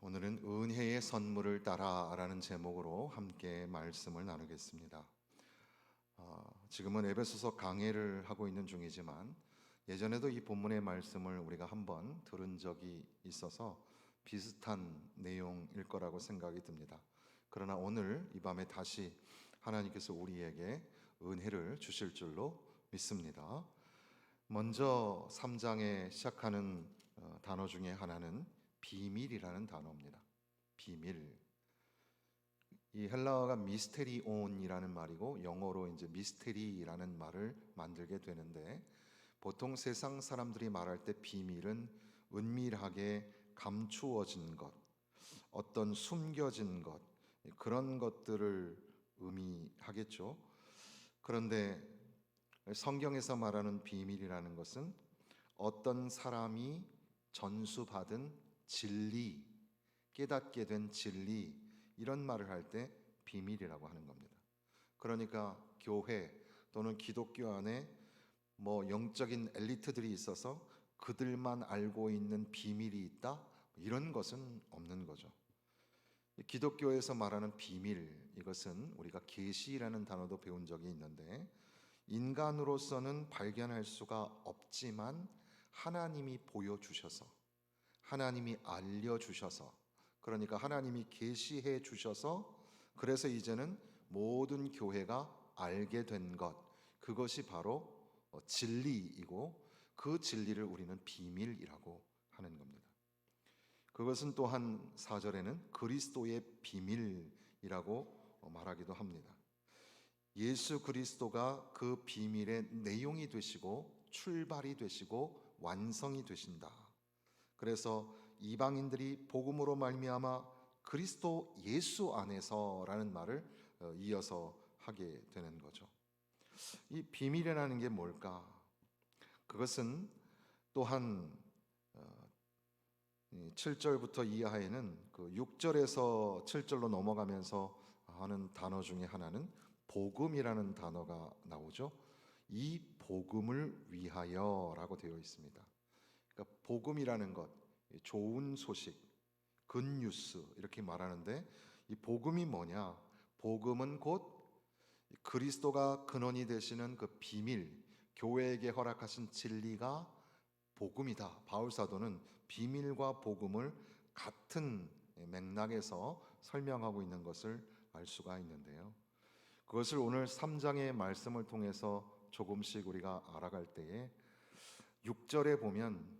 오늘은 은혜의 선물을 따라라는 제목으로 함께 말씀을 나누겠습니다. 지금은 에베소서 강해를 하고 있는 중이지만 예전에도 이 본문의 말씀을 우리가 한번 들은 적이 있어서 비슷한 내용일 거라고 생각이 듭니다. 그러나 오늘 이 밤에 다시 하나님께서 우리에게 은혜를 주실 줄로 믿습니다. 먼저 3장에 시작하는 단어 중에 하나는 비밀이라는 단어입니다. 비밀. 이 헬라어가 미스테리온이라는 말이고 영어로 이제 미스테리라는 말을 만들게 되는데, 보통 세상 사람들이 말할 때 비밀은 은밀하게 감추어진 것, 어떤 숨겨진 것, 그런 것들을 의미하겠죠. 그런데 성경에서 말하는 비밀이라는 것은 어떤 사람이 전수받은 진리, 깨닫게 된 진리, 이런 말을 할 때 비밀이라고 하는 겁니다. 그러니까 교회 또는 기독교 안에 영적인 엘리트들이 있어서 그들만 알고 있는 비밀이 있다, 이런 것은 없는 거죠. 기독교에서 말하는 비밀, 이것은 우리가 계시라는 단어도 배운 적이 있는데, 인간으로서는 발견할 수가 없지만 하나님이 보여주셔서, 하나님이 알려주셔서, 그러니까 하나님이 계시해 주셔서, 그래서 이제는 모든 교회가 알게 된 것, 그것이 바로 진리이고, 그 진리를 우리는 비밀이라고 하는 겁니다. 그것은 또한 4절에는 그리스도의 비밀이라고 말하기도 합니다. 예수 그리스도가 그 비밀의 내용이 되시고 출발이 되시고 완성이 되신다. 그래서 이방인들이 복음으로 말미암아 그리스도 예수 안에서라는 말을 이어서 하게 되는 거죠. 이 비밀이라는 게 뭘까? 그것은 또한 7절부터 이하에는 그 6절에서 7절로 넘어가면서 하는 단어 중에 하나는 복음이라는 단어가 나오죠. 이 복음을 위하여라고 되어 있습니다. 그러니까 복음이라는 것, 좋은 소식, 굿뉴스 이렇게 말하는데, 이 복음이 뭐냐? 복음은 곧 그리스도가 근원이 되시는 그 비밀, 교회에게 허락하신 진리가 복음이다. 바울 사도는 비밀과 복음을 같은 맥락에서 설명하고 있는 것을 알 수가 있는데요. 그것을 오늘 3장의 말씀을 통해서 조금씩 우리가 알아갈 때에 6절에 보면,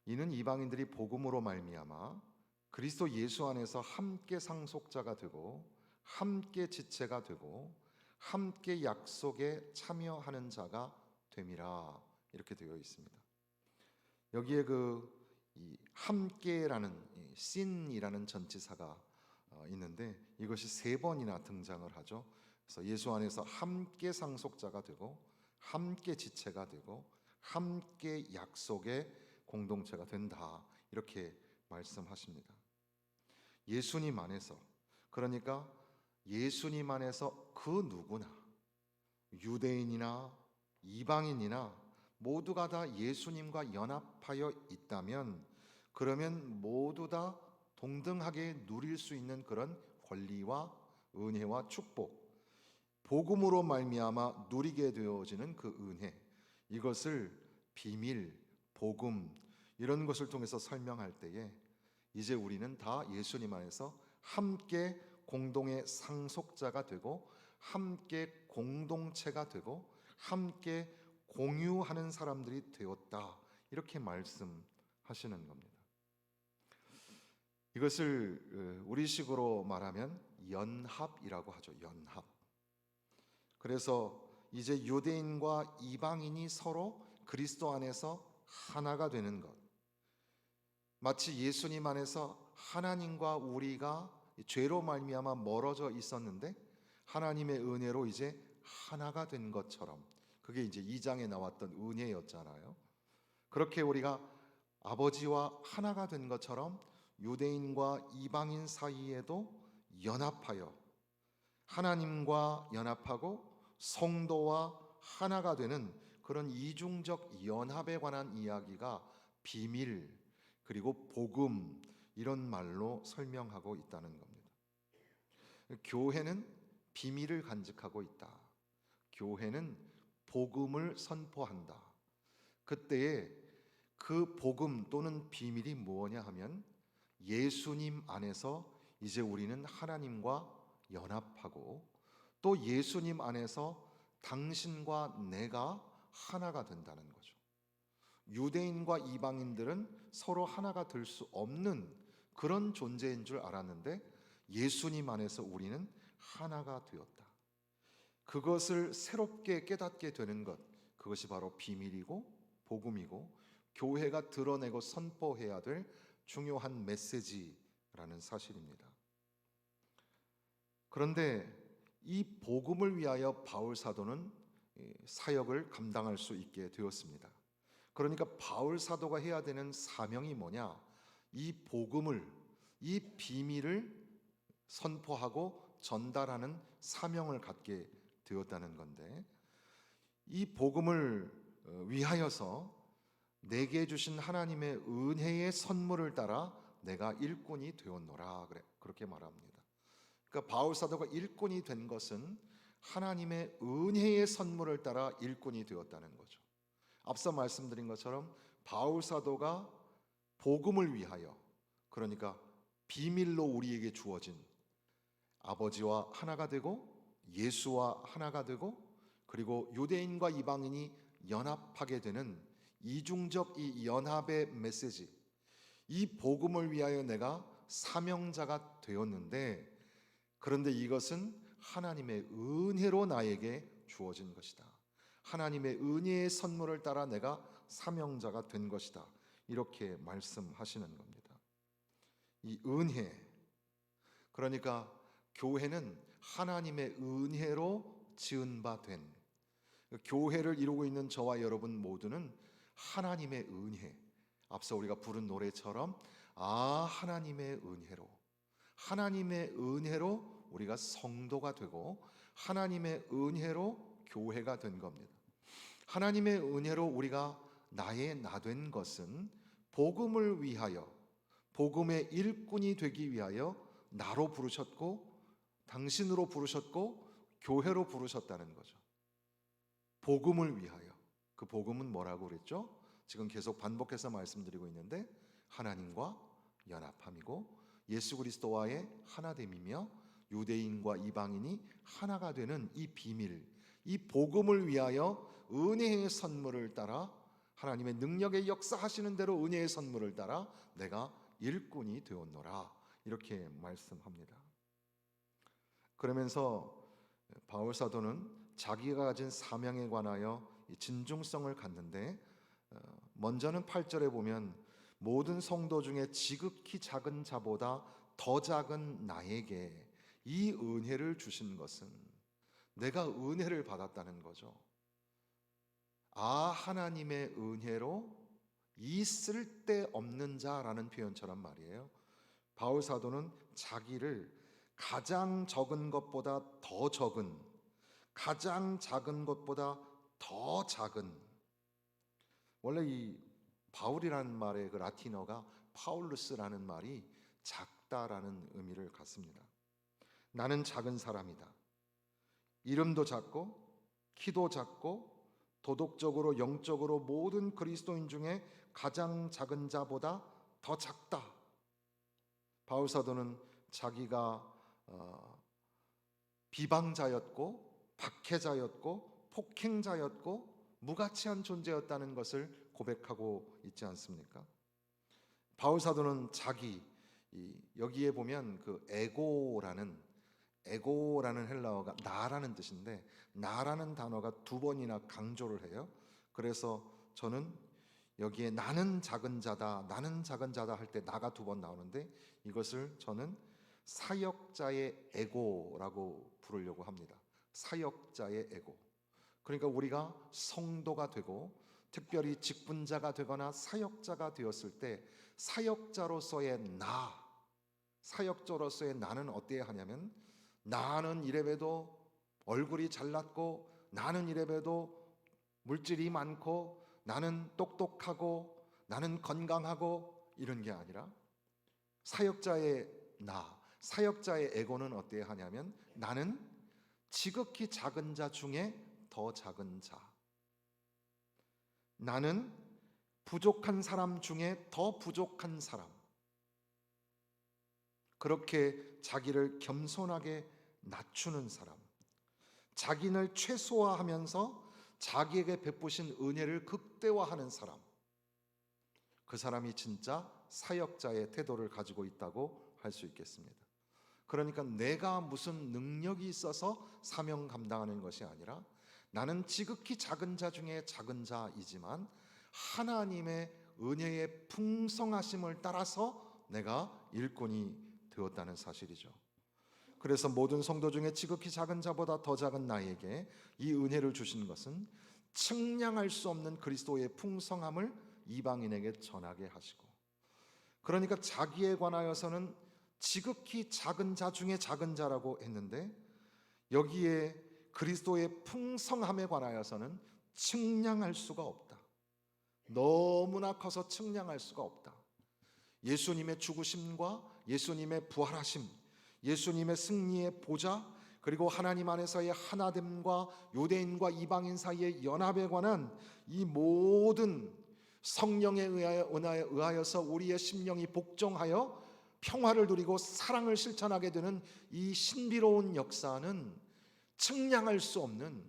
이는 이방인들이 복음으로 말미암아 그리스도 예수 안에서 함께 상속자가 되고 함께 지체가 되고 함께 약속에 참여하는 자가 됨이라, 이렇게 되어 있습니다. 여기에 이 함께라는 sin이라는 전치사가 있는데, 이것이 3번이나 등장을 하죠. 그래서 예수 안에서 함께 상속자가 되고 함께 지체가 되고 함께 약속의 공동체가 된다, 이렇게 말씀하십니다. 예수님 안에서, 그러니까 예수님 안에서 그 누구나, 유대인이나 이방인이나 모두가 다 예수님과 연합하여 있다면, 그러면 모두 다 동등하게 누릴 수 있는 그런 권리와 은혜와 축복, 복음으로 말미암아 누리게 되어지는 그 은혜, 이것을 비밀, 복음, 이런 것을 통해서 설명할 때에 이제 우리는 다 예수님 안에서 함께 공동의 상속자가 되고 함께 공동체가 되고 함께 공유하는 사람들이 되었다, 이렇게 말씀하시는 겁니다. 이것을 우리식으로 말하면 연합이라고 하죠. 연합. 그래서 이제 유대인과 이방인이 서로 그리스도 안에서 하나가 되는 것, 마치 예수님 안에서 하나님과 우리가 죄로 말미암아 멀어져 있었는데 하나님의 은혜로 이제 하나가 된 것처럼, 그게 이제 2장에 나왔던 은혜였잖아요. 그렇게 우리가 아버지와 하나가 된 것처럼 유대인과 이방인 사이에도 연합하여 하나님과 연합하고 성도와 하나가 되는 그런 이중적 연합에 관한 이야기가 비밀, 그리고 복음, 이런 말로 설명하고 있다는 겁니다. 교회는 비밀을 간직하고 있다. 교회는 복음을 선포한다. 그때에 그 복음 또는 비밀이 무엇냐 하면 예수님 안에서 이제 우리는 하나님과 연합하고 또 예수님 안에서 당신과 내가 하나가 된다는 거죠. 유대인과 이방인들은 서로 하나가 될 수 없는 그런 존재인 줄 알았는데 예수님 안에서 우리는 하나가 되었다. 그것을 새롭게 깨닫게 되는 것, 그것이 바로 비밀이고 복음이고 교회가 드러내고 선포해야 될 중요한 메시지라는 사실입니다. 그런데 이 복음을 위하여 바울 사도는 사역을 감당할 수 있게 되었습니다. 그러니까 바울 사도가 해야 되는 사명이 뭐냐? 이 복음을, 이 비밀을 선포하고 전달하는 사명을 갖게 되었다는 건데, 이 복음을 위하여서 내게 주신 하나님의 은혜의 선물을 따라 내가 일꾼이 되었노라, 그렇게 말합니다. 그러니까 바울 사도가 일꾼이 된 것은 하나님의 은혜의 선물을 따라 일꾼이 되었다는 거죠. 앞서 말씀드린 것처럼 바울 사도가 복음을 위하여, 그러니까 비밀로 우리에게 주어진 아버지와 하나가 되고 예수와 하나가 되고 그리고 유대인과 이방인이 연합하게 되는 이중적 이 연합의 메시지, 이 복음을 위하여 내가 사명자가 되었는데, 그런데 이것은 하나님의 은혜로 나에게 주어진 것이다. 하나님의 은혜의 선물을 따라 내가 사명자가 된 것이다. 이렇게 말씀하시는 겁니다. 이 은혜, 그러니까 교회는 하나님의 은혜로 지은 바 된, 교회를 이루고 있는 저와 여러분 모두는 하나님의 은혜, 앞서 우리가 부른 노래처럼 하나님의 은혜로, 하나님의 은혜로 우리가 성도가 되고 하나님의 은혜로 교회가 된 겁니다. 하나님의 은혜로 우리가 나의 나 된 것은 복음을 위하여, 복음의 일꾼이 되기 위하여 나로 부르셨고 당신으로 부르셨고 교회로 부르셨다는 거죠. 복음을 위하여. 그 복음은 뭐라고 그랬죠? 지금 계속 반복해서 말씀드리고 있는데 하나님과 연합함이고 예수 그리스도와의 하나됨이며 유대인과 이방인이 하나가 되는 이 비밀, 이 복음을 위하여 은혜의 선물을 따라, 하나님의 능력의 역사하시는 대로 은혜의 선물을 따라 내가 일꾼이 되었노라, 이렇게 말씀합니다. 그러면서 바울 사도는 자기가 가진 사명에 관하여 진중성을 갖는데, 먼저는 8절에 보면 모든 성도 중에 지극히 작은 자보다 더 작은 나에게 이 은혜를 주신 것은, 내가 은혜를 받았다는 거죠. 하나님의 은혜로 이 쓸데없는 자라는 표현처럼 말이에요. 바울 사도는 자기를 가장 적은 것보다 더 적은, 가장 작은 것보다 더 작은, 원래 이 바울이라는 말의 그 라틴어가 파울루스라는 말이 작다라는 의미를 갖습니다. 나는 작은 사람이다. 이름도 작고 키도 작고 도덕적으로 영적으로 모든 그리스도인 중에 가장 작은 자보다 더 작다. 바울 사도는 자기가 비방자였고 박해자였고 폭행자였고 무가치한 존재였다는 것을 고백하고 있지 않습니까? 바울 사도는 여기에 보면 그 에고라는 헬라어가 나라는 뜻인데, 나라는 단어가 두 번이나 강조를 해요. 그래서 저는 여기에 나는 작은 자다 할 때 나가 두 번 나오는데, 이것을 저는 사역자의 에고라고 부르려고 합니다. 사역자의 에고. 그러니까 우리가 성도가 되고 특별히 직분자가 되거나 사역자가 되었을 때 사역자로서의 나는 어때야 하냐면, 나는 이래봬도 얼굴이 잘났고 나는 이래봬도 물질이 많고 나는 똑똑하고 나는 건강하고 이런 게 아니라, 사역자의 사역자의 에고는 어때야 하냐면 나는 지극히 작은 자 중에 더 작은 자, 나는 부족한 사람 중에 더 부족한 사람, 그렇게 자기를 겸손하게 낮추는 사람, 자기를 최소화하면서 자기에게 베푸신 은혜를 극대화하는 사람, 그 사람이 진짜 사역자의 태도를 가지고 있다고 할 수 있겠습니다. 그러니까 내가 무슨 능력이 있어서 사명 감당하는 것이 아니라 나는 지극히 작은 자 중에 작은 자이지만 하나님의 은혜의 풍성하심을 따라서 내가 일꾼이 되었다는 사실이죠. 그래서 모든 성도 중에 지극히 작은 자보다 더 작은 나에게 이 은혜를 주신 것은 측량할 수 없는 그리스도의 풍성함을 이방인에게 전하게 하시고, 그러니까 자기에 관하여서는 지극히 작은 자 중에 작은 자라고 했는데 여기에 그리스도의 풍성함에 관하여서는 측량할 수가 없다. 너무나 커서 측량할 수가 없다. 예수님의 죽으심과 예수님의 부활하심, 예수님의 승리의 보좌, 그리고 하나님 안에서의 하나됨과 유대인과 이방인 사이의 연합에 관한 이 모든 성령에 의하여서 우리의 심령이 복종하여 평화를 누리고 사랑을 실천하게 되는 이 신비로운 역사는 측량할 수 없는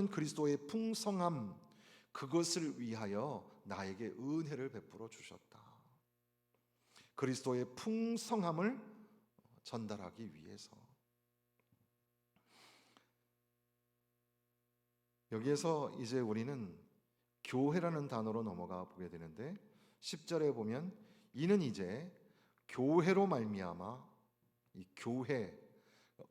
그리스도의 풍성함, 그것을 위하여 나에게 은혜를 베풀어 주셨다. 그리스도의 풍성함을 전달하기 위해서. 여기에서 이제 우리는 교회라는 단어로 넘어가 보게 되는데 10절에 보면 이는 이제 교회로 말미암아, 이 교회,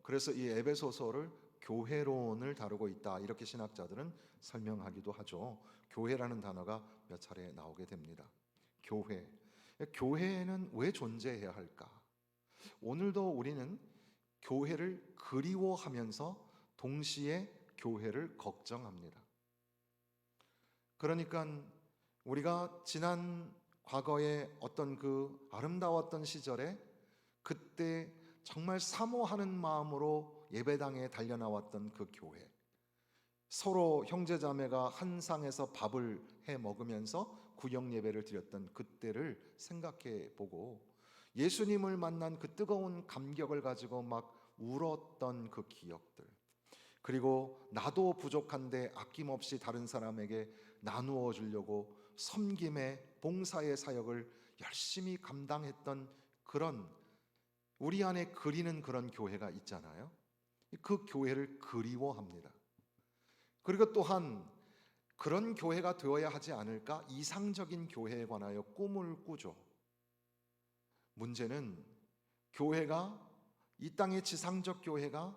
그래서 이 에베소서를 교회론을 다루고 있다, 이렇게 신학자들은 설명하기도 하죠. 교회라는 단어가 몇 차례 나오게 됩니다. 교회는 왜 존재해야 할까? 오늘도 우리는 교회를 그리워하면서 동시에 교회를 걱정합니다. 그러니까 우리가 지난 과거의 어떤 그 아름다웠던 시절에 그때 정말 사모하는 마음으로 예배당에 달려나왔던 그 교회, 서로 형제자매가 한 상에서 밥을 해 먹으면서 구역 예배를 드렸던 그때를 생각해 보고 예수님을 만난 그 뜨거운 감격을 가지고 막 울었던 그 기억들, 그리고 나도 부족한데 아낌없이 다른 사람에게 나누어 주려고 섬김의 봉사의 사역을 열심히 감당했던 그런 우리 안에 그리는 그런 교회가 있잖아요. 그 교회를 그리워합니다. 그리고 또한 그런 교회가 되어야 하지 않을까? 이상적인 교회에 관하여 꿈을 꾸죠. 문제는 교회가, 이 땅의 지상적 교회가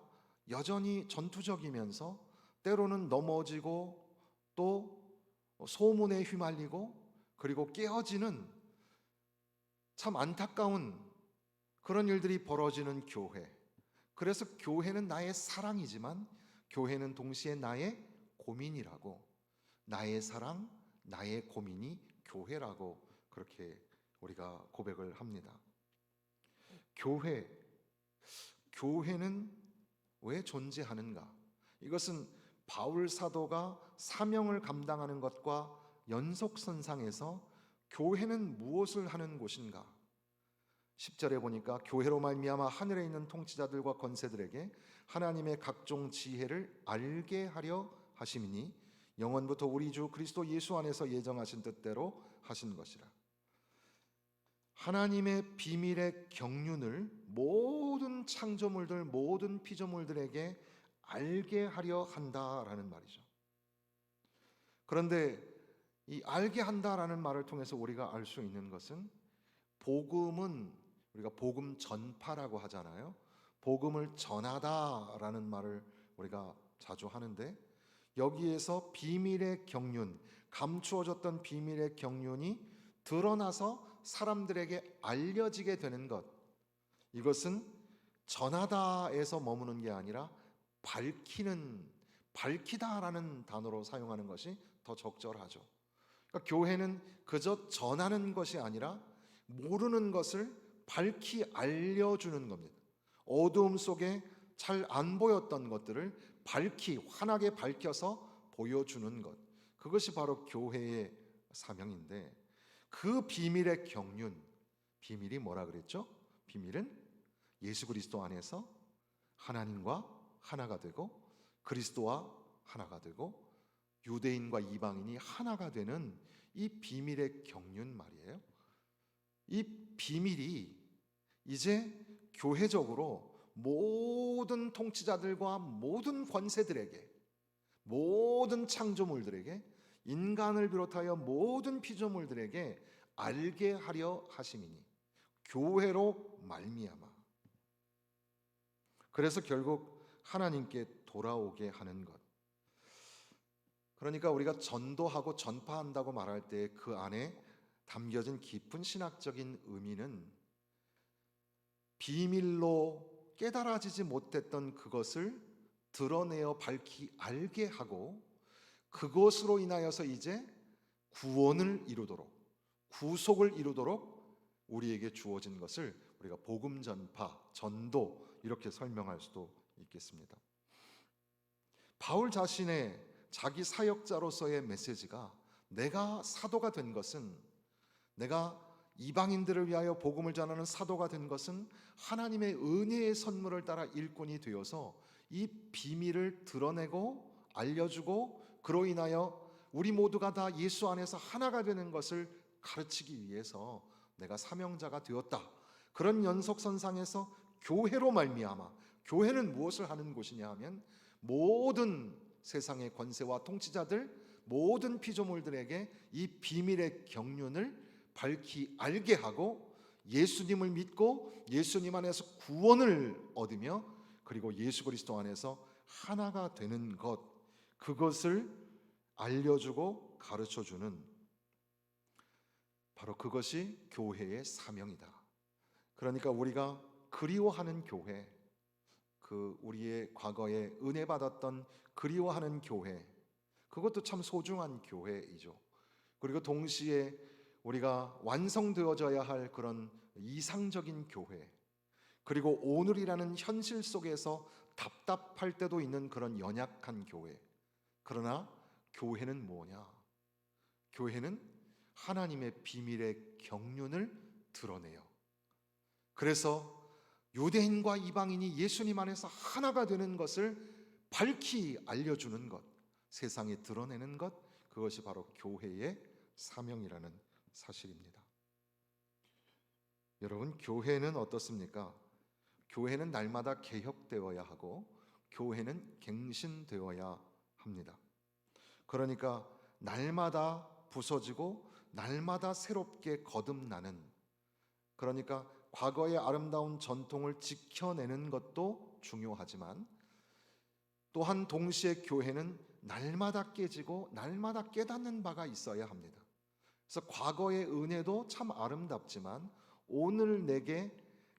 여전히 전투적이면서 때로는 넘어지고 또 소문에 휘말리고 그리고 깨어지는 참 안타까운 그런 일들이 벌어지는 교회. 그래서 교회는 나의 사랑이지만 교회는 동시에 나의 고민이라고, 나의 사랑, 나의 고민이 교회라고 그렇게 우리가 고백을 합니다. 교회는 왜 존재하는가? 이것은 바울 사도가 사명을 감당하는 것과 연속선상에서 교회는 무엇을 하는 곳인가? 10절에 보니까 교회로 말미암아 하늘에 있는 통치자들과 권세들에게 하나님의 각종 지혜를 알게 하려 하심이니 영원부터 우리 주 그리스도 예수 안에서 예정하신 뜻대로 하신 것이라. 하나님의 비밀의 경륜을 모든 창조물들, 모든 피조물들에게 알게 하려 한다라는 말이죠. 그런데 이 알게 한다라는 말을 통해서 우리가 알 수 있는 것은, 복음은 우리가 복음 전파라고 하잖아요. 복음을 전하다라는 말을 우리가 자주 하는데, 여기에서 비밀의 경륜, 감추어졌던 비밀의 경륜이 드러나서 사람들에게 알려지게 되는 것, 이것은 전하다에서 머무는 게 아니라 밝히다라는 단어로 사용하는 것이 더 적절하죠. 그러니까 교회는 그저 전하는 것이 아니라 모르는 것을 밝히 알려주는 겁니다. 어두움 속에 잘 안 보였던 것들을 밝히 환하게 밝혀서 보여주는 것, 그것이 바로 교회의 사명인데, 그 비밀의 경륜, 비밀이 뭐라 그랬죠? 비밀은 예수 그리스도 안에서 하나님과 하나가 되고 그리스도와 하나가 되고 유대인과 이방인이 하나가 되는 이 비밀의 경륜 말이에요. 이 비밀이 이제 교회적으로 모든 통치자들과 모든 권세들에게, 모든 창조물들에게, 인간을 비롯하여 모든 피조물들에게 알게 하려 하심이니 교회로 말미암아. 그래서 결국 하나님께 돌아오게 하는 것. 그러니까 우리가 전도하고 전파한다고 말할 때 그 안에 담겨진 깊은 신학적인 의미는 비밀로 깨달아지지 못했던 그것을 드러내어 밝히 알게 하고, 그것으로 인하여서 이제 구원을 이루도록, 구속을 이루도록 우리에게 주어진 것을 우리가 복음 전파, 전도 이렇게 설명할 수도 있겠습니다. 바울 자신의 자기 사역자로서의 메시지가, 내가 사도가 된 것은, 내가 이방인들을 위하여 복음을 전하는 사도가 된 것은 하나님의 은혜의 선물을 따라 일꾼이 되어서 이 비밀을 드러내고 알려주고, 그로 인하여 우리 모두가 다 예수 안에서 하나가 되는 것을 가르치기 위해서 내가 사명자가 되었다. 그런 연속선상에서 교회로 말미암아, 교회는 무엇을 하는 곳이냐 하면 모든 세상의 권세와 통치자들, 모든 피조물들에게 이 비밀의 경륜을 밝히 알게 하고, 예수님을 믿고 예수님 안에서 구원을 얻으며, 그리고 예수 그리스도 안에서 하나가 되는 것, 그것을 알려주고 가르쳐주는, 바로 그것이 교회의 사명이다. 그러니까 우리가 그리워하는 교회, 그 우리의 과거에 은혜 받았던 그리워하는 교회, 그것도 참 소중한 교회이죠. 그리고 동시에 우리가 완성되어져야 할 그런 이상적인 교회, 그리고 오늘이라는 현실 속에서 답답할 때도 있는 그런 연약한 교회. 그러나 교회는 뭐냐? 교회는 하나님의 비밀의 경륜을 드러내요. 그래서 유대인과 이방인이 예수님 안에서 하나가 되는 것을 밝히 알려주는 것, 세상에 드러내는 것, 그것이 바로 교회의 사명이라는 사실입니다. 여러분, 교회는 어떻습니까? 교회는 날마다 개혁되어야 하고 교회는 갱신되어야 합니다. 그러니까 날마다 부서지고 날마다 새롭게 거듭나는, 그러니까 과거의 아름다운 전통을 지켜내는 것도 중요하지만, 또한 동시에 교회는 날마다 깨지고 날마다 깨닫는 바가 있어야 합니다. 그래서 과거의 은혜도 참 아름답지만 오늘 내게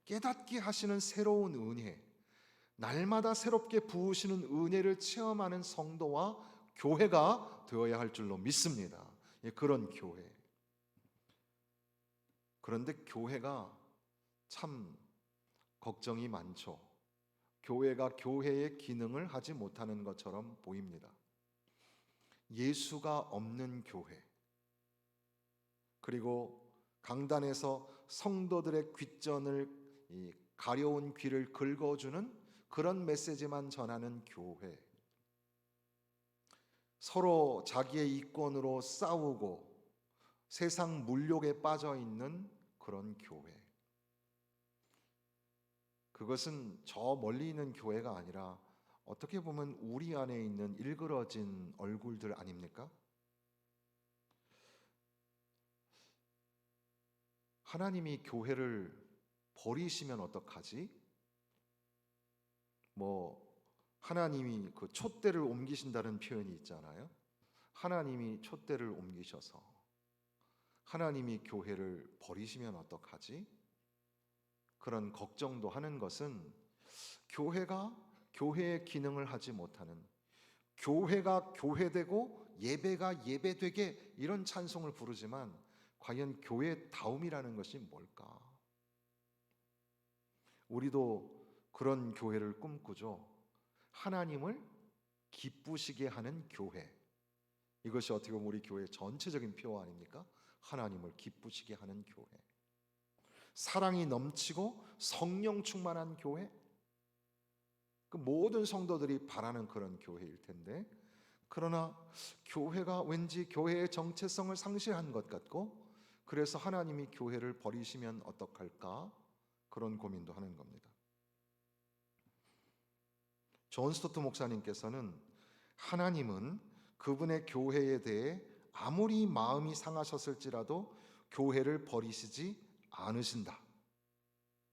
깨닫게 하시는 새로운 은혜, 날마다 새롭게 부으시는 은혜를 체험하는 성도와 교회가 되어야 할 줄로 믿습니다. 그런 교회. 그런데 교회가 참 걱정이 많죠. 교회가 교회의 기능을 하지 못하는 것처럼 보입니다. 예수가 없는 교회, 그리고 강단에서 성도들의 귓전을 가려운 귀를 긁어주는 그런 메시지만 전하는 교회, 서로 자기의 이권으로 싸우고 세상 물욕에 빠져 있는 그런 교회, 그것은 저 멀리 있는 교회가 아니라 어떻게 보면 우리 안에 있는 일그러진 얼굴들 아닙니까? 하나님이 교회를 버리시면 어떡하지? 하나님이 그 촛대를 옮기신다는 표현이 있잖아요. 하나님이 촛대를 옮기셔서 하나님이 교회를 버리시면 어떡하지? 그런 걱정도 하는 것은 교회가 교회의 기능을 하지 못하는, 교회가 교회되고 예배가 예배되게 이런 찬송을 부르지만 과연 교회다움이라는 것이 뭘까? 우리도 그런 교회를 꿈꾸죠. 하나님을 기쁘시게 하는 교회. 이것이 어떻게 보면 우리 교회의 전체적인 표 아닙니까? 하나님을 기쁘시게 하는 교회. 사랑이 넘치고 성령 충만한 교회. 그 모든 성도들이 바라는 그런 교회일 텐데, 그러나 교회가 왠지 교회의 정체성을 상실한 것 같고, 그래서 하나님이 교회를 버리시면 어떡할까? 그런 고민도 하는 겁니다. 존 스토트 목사님께서는 하나님은 그분의 교회에 대해 아무리 마음이 상하셨을지라도 교회를 버리시지 않으신다.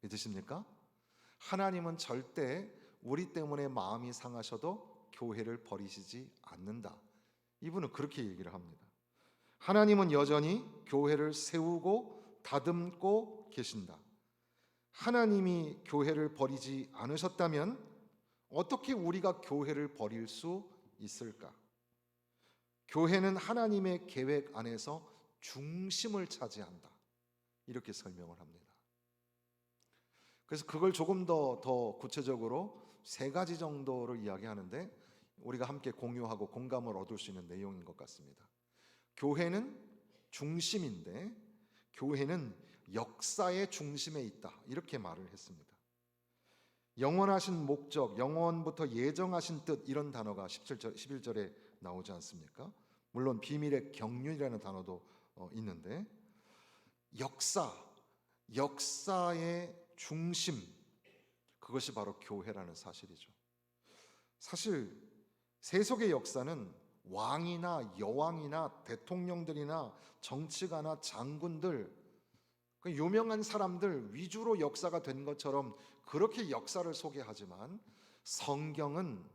믿으십니까? 하나님은 절대 우리 때문에 마음이 상하셔도 교회를 버리시지 않는다. 이분은 그렇게 얘기를 합니다. 하나님은 여전히 교회를 세우고 다듬고 계신다. 하나님이 교회를 버리지 않으셨다면 어떻게 우리가 교회를 버릴 수 있을까? 교회는 하나님의 계획 안에서 중심을 차지한다. 이렇게 설명을 합니다. 그래서 그걸 조금 더 구체적으로 3가지 정도로 이야기하는데, 우리가 함께 공유하고 공감을 얻을 수 있는 내용인 것 같습니다. 교회는 중심인데 교회는 역사의 중심에 있다. 이렇게 말을 했습니다. 영원하신 목적, 영원부터 예정하신 뜻, 이런 단어가 11절에 나오지 않습니까? 물론 비밀의 경륜이라는 단어도 있는데, 역사의 중심, 그것이 바로 교회라는 사실이죠. 사실 세속의 역사는 왕이나 여왕이나 대통령들이나 정치가나 장군들, 그 유명한 사람들 위주로 역사가 된 것처럼 그렇게 역사를 소개하지만, 성경은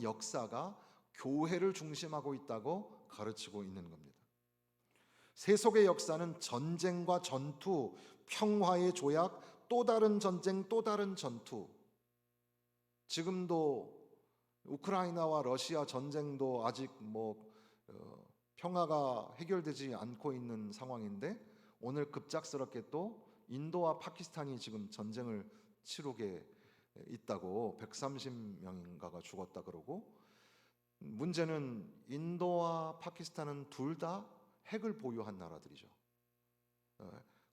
역사가 교회를 중심하고 있다고 가르치고 있는 겁니다. 세속의 역사는 전쟁과 전투, 평화의 조약, 또 다른 전쟁, 또 다른 전투. 지금도 우크라이나와 러시아 전쟁도 아직 평화가 해결되지 않고 있는 상황인데, 오늘 급작스럽게 또 인도와 파키스탄이 지금 전쟁을 치르게 있다고 130명인가가 죽었다 그러고, 문제는 인도와 파키스탄은 둘 다 핵을 보유한 나라들이죠.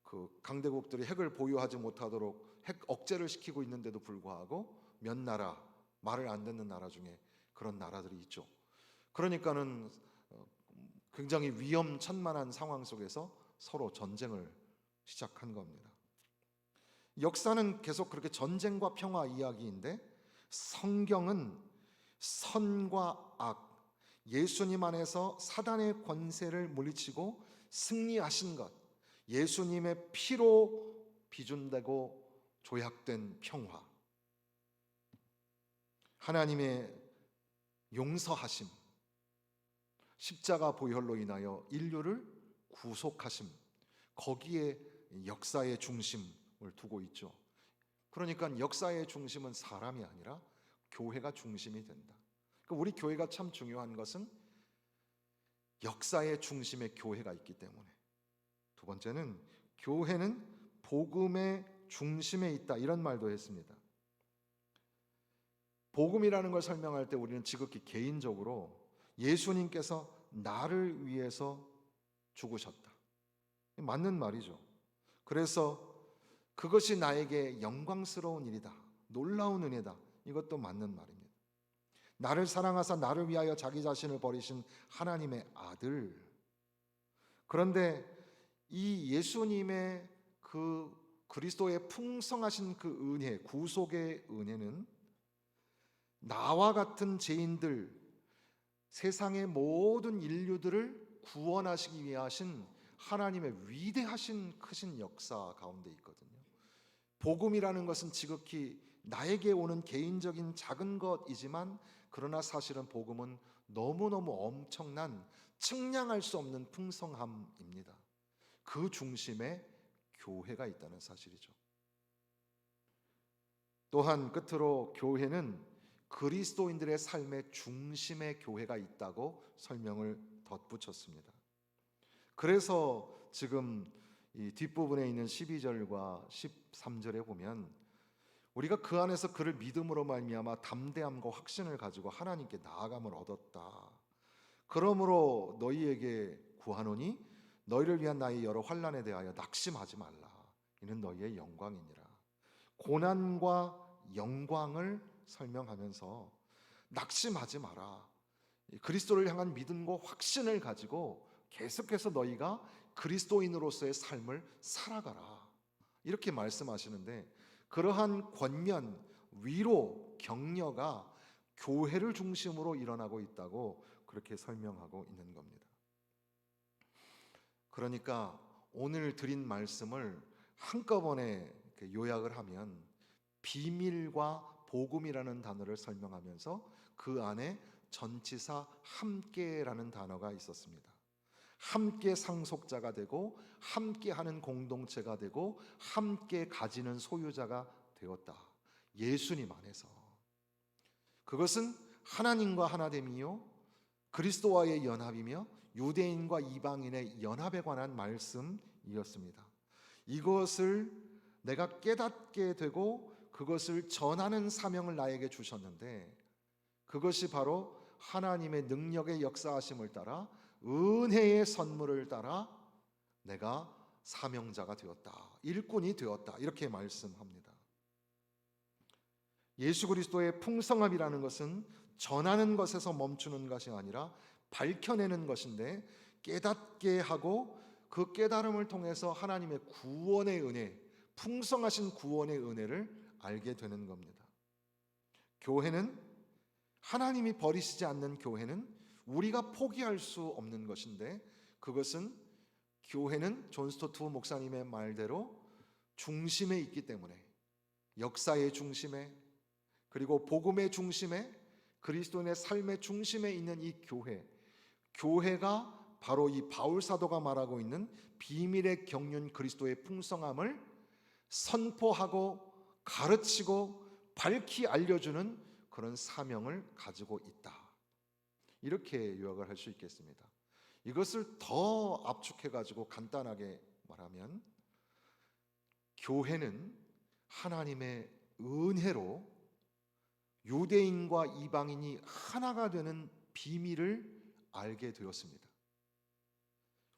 그 강대국들이 핵을 보유하지 못하도록 핵 억제를 시키고 있는데도 불구하고 몇 나라, 말을 안 듣는 나라 중에 그런 나라들이 있죠. 그러니까는 굉장히 위험천만한 상황 속에서 서로 전쟁을 시작한 겁니다. 역사는 계속 그렇게 전쟁과 평화 이야기인데, 성경은 선과 악, 예수님 안에서 사단의 권세를 물리치고 승리하신 것, 예수님의 피로 비준되고 조약된 평화, 하나님의 용서하심, 십자가 보혈로 인하여 인류를 구속하심, 거기에 역사의 중심을 두고 있죠. 그러니까 역사의 중심은 사람이 아니라 교회가 중심이 된다. 그러니까 우리 교회가 참 중요한 것은 역사의 중심에 교회가 있기 때문에. 두 번째는 교회는 복음의 중심에 있다, 이런 말도 했습니다. 복음이라는 걸 설명할 때 우리는 지극히 개인적으로 예수님께서 나를 위해서 죽으셨다, 맞는 말이죠. 그래서 그것이 나에게 영광스러운 일이다, 놀라운 은혜다, 이것도 맞는 말입니다. 나를 사랑하사 나를 위하여 자기 자신을 버리신 하나님의 아들. 그런데 이 예수님의 그 그리스도의 풍성하신 그 은혜, 구속의 은혜는 나와 같은 죄인들, 세상의 모든 인류들을 구원하시기 위해 하신 하나님의 위대하신 크신 역사 가운데 있거든요. 복음이라는 것은 지극히 나에게 오는 개인적인 작은 것이지만, 그러나 사실은 복음은 너무너무 엄청난, 측량할 수 없는 풍성함입니다. 그 중심에 교회가 있다는 사실이죠. 또한 끝으로 교회는 그리스도인들의 삶의 중심에 교회가 있다고 설명을 덧붙였습니다. 그래서 지금 이 뒷부분에 있는 12절과 13절에 보면 우리가 그 안에서 그를 믿음으로 말미암아 담대함과 확신을 가지고 하나님께 나아감을 얻었다. 그러므로 너희에게 구하노니 너희를 위한 나의 여러 환난에 대하여 낙심하지 말라. 이는 너희의 영광이니라. 고난과 영광을 설명하면서 낙심하지 마라. 그리스도를 향한 믿음과 확신을 가지고 계속해서 너희가 그리스도인으로서의 삶을 살아가라. 이렇게 말씀하시는데 그러한 권면, 위로, 격려가 교회를 중심으로 일어나고 있다고 그렇게 설명하고 있는 겁니다. 그러니까 오늘 드린 말씀을 한꺼번에 요약을 하면 비밀과 복음이라는 단어를 설명하면서 그 안에 전치사 함께라는 단어가 있었습니다. 함께 상속자가 되고 함께 하는 공동체가 되고 함께 가지는 소유자가 되었다. 예수님 안에서. 그것은 하나님과 하나됨이요 그리스도와의 연합이며 유대인과 이방인의 연합에 관한 말씀이었습니다. 이것을 내가 깨닫게 되고 그것을 전하는 사명을 나에게 주셨는데 그것이 바로 하나님의 능력의 역사하심을 따라 은혜의 선물을 따라 내가 사명자가 되었다. 일꾼이 되었다. 이렇게 말씀합니다. 예수 그리스도의 풍성함이라는 것은 전하는 것에서 멈추는 것이 아니라 밝혀내는 것인데 깨닫게 하고 그 깨달음을 통해서 하나님의 구원의 은혜, 풍성하신 구원의 은혜를 알게 되는 겁니다. 교회는 하나님이 버리시지 않는 교회는 우리가 포기할 수 없는 것인데 그것은 교회는 존 스토트 목사님의 말대로 중심에 있기 때문에 역사의 중심에 그리고 복음의 중심에 그리스도인의 삶의 중심에 있는 이 교회가 바로 이 바울 사도가 말하고 있는 비밀의 경륜 그리스도의 풍성함을 선포하고 가르치고 밝히 알려주는 그런 사명을 가지고 있다. 이렇게 요약을 할 수 있겠습니다. 이것을 더 압축해가지고 간단하게 말하면 교회는 하나님의 은혜로 유대인과 이방인이 하나가 되는 비밀을 알게 되었습니다.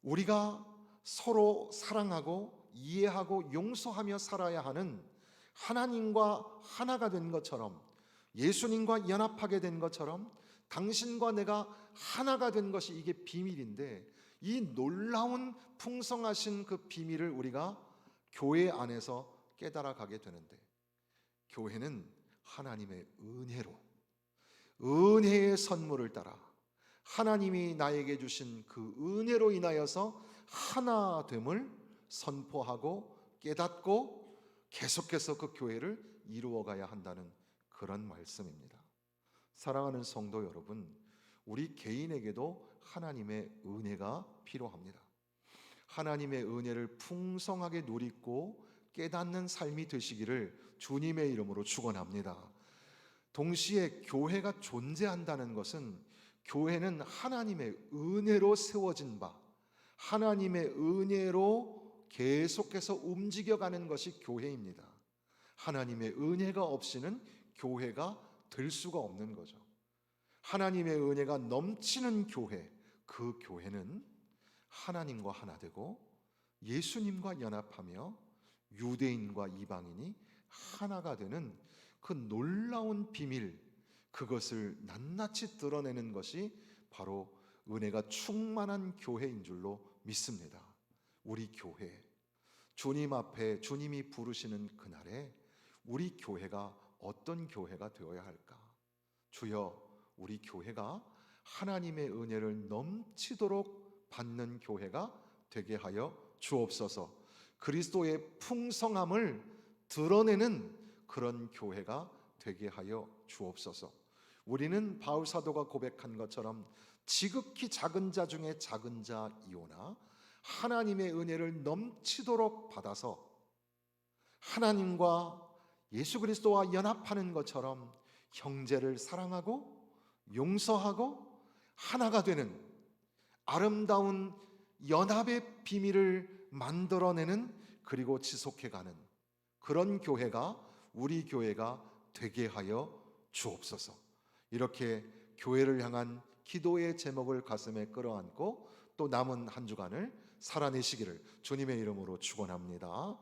우리가 서로 사랑하고 이해하고 용서하며 살아야 하는 하나님과 하나가 된 것처럼 예수님과 연합하게 된 것처럼 당신과 내가 하나가 된 것이 이게 비밀인데 이 놀라운 풍성하신 그 비밀을 우리가 교회 안에서 깨달아 가게 되는데 교회는 하나님의 은혜의 선물을 따라 하나님이 나에게 주신 그 은혜로 인하여서 하나됨을 선포하고 깨닫고 계속해서 그 교회를 이루어가야 한다는 그런 말씀입니다. 사랑하는 성도 여러분, 우리 개인에게도 하나님의 은혜가 필요합니다. 하나님의 은혜를 풍성하게 누리고 깨닫는 삶이 되시기를 주님의 이름으로 축원합니다. 동시에 교회가 존재한다는 것은 교회는 하나님의 은혜로 세워진 바, 하나님의 은혜로 계속해서 움직여가는 것이 교회입니다. 하나님의 은혜가 없이는 교회가 될 수가 없는 거죠. 하나님의 은혜가 넘치는 교회, 그 교회는 하나님과 하나 되고 예수님과 연합하며 유대인과 이방인이 하나가 되는 그 놀라운 비밀, 그것을 낱낱이 드러내는 것이 바로 은혜가 충만한 교회인 줄로 믿습니다. 우리 교회, 주님 앞에 주님이 부르시는 그날에 우리 교회가 어떤 교회가 되어야 할까? 주여, 우리 교회가 하나님의 은혜를 넘치도록 받는 교회가 되게 하여 주옵소서. 그리스도의 풍성함을 드러내는 그런 교회가 되게 하여 주옵소서. 우리는 바울 사도가 고백한 것처럼 지극히 작은 자 중에 작은 자이오나 하나님의 은혜를 넘치도록 받아서 하나님과 예수 그리스도와 연합하는 것처럼 형제를 사랑하고 용서하고 하나가 되는 아름다운 연합의 비밀을 만들어내는, 그리고 지속해가는 그런 교회가 우리 교회가 되게 하여 주옵소서. 이렇게 교회를 향한 기도의 제목을 가슴에 끌어안고 또 남은 한 주간을 살아내시기를 주님의 이름으로 축원합니다.